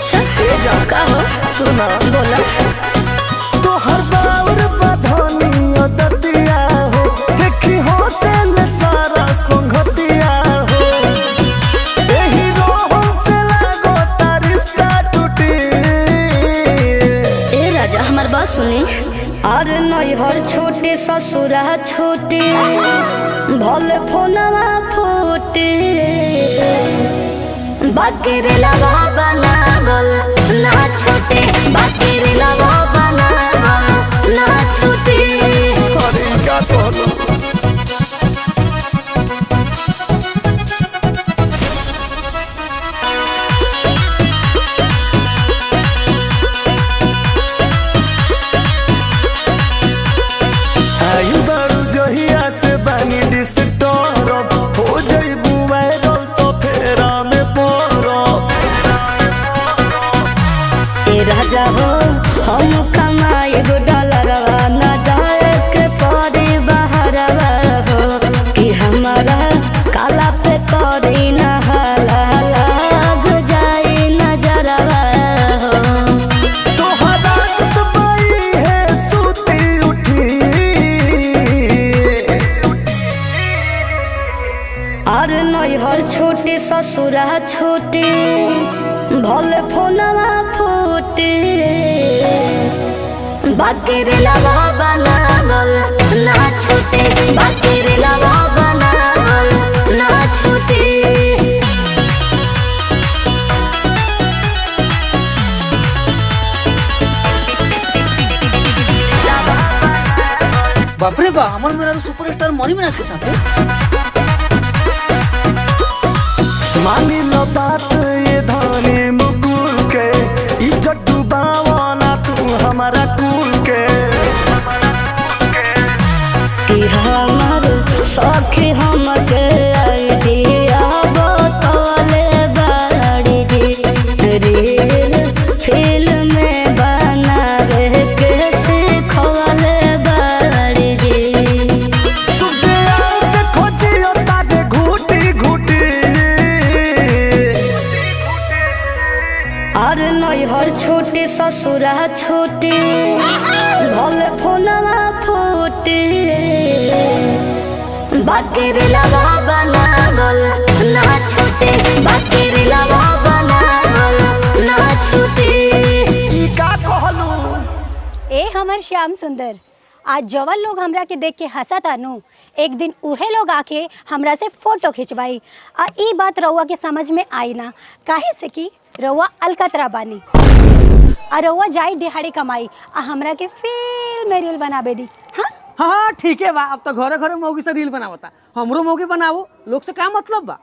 अच्छा का हो सुना बोला तो हर बार बधनिया दतिया हो देखी हो तेल सारा संगतिया हो एही रोहन से लागो तारिस्ता टूटी। ए राजा हमार बात सुनी। अरे नैहर छोटे ससुरा छोटे भले फोनवा फोटे बाकी रे लगा बनावल ना छोटे बाकी रे लगा बनावल ना छोटे। अरे का कहलो आई बारू जहिया से बानी डिस्टर्ब हो जइबू वायरल तो फेरा में पड़ब। ए राजा हो हम कमाई $1 न जाए के परे बहरवा हो कि हमारा काला पे करी न हाला लग जाए नजरवा हो। तोहरा दुबई है सूती उठी। अरे नैहर छोटे ससुरा छोटे भले फोनवा फोटे बाकी रे लगा बनावल ना छोटे बाकी रे लगा बनावल ना छोटे। बाप रे बा हमार मेरा सुपरस्टार मनी मिराज के साथ मानी लो बात ये धानी मुकुल के इज्जत डुबावाना तू हमारा कुल के। कि हमार सखी हमके आइडिया बतौले बाड़ी जी रील फिल्म में बनावे के सिखौले बाड़ी जी। तुझे याद खोजियो तारे घूटी घूटी। अरे नैहर छोटे ससुरा छोटे भले फोनवा फोटे बाकी रे लगा बनावल ना छोटे बाकी रे लगा बनावल ना छोटे। ई का कहलू ए हमर श्याम सुंदर आज जवन लोग हमरा के देख के हंसा तानू एक दिन उहे लोग आके हमरा से फोटो खिंचवाई आ ई बात रउआ के समझ में आई ना काहे से कि रउआ अलकतरा बानी आ रउआ जाई दिहाड़ी कमाई आ हमरा के फिल्म में रील बनाबे दी। हाँ हाँ ठीक है बा अब तो घरे घरे मौगी से रील बनावता हमरो मौगी बनावो लोग से का मतलब बा।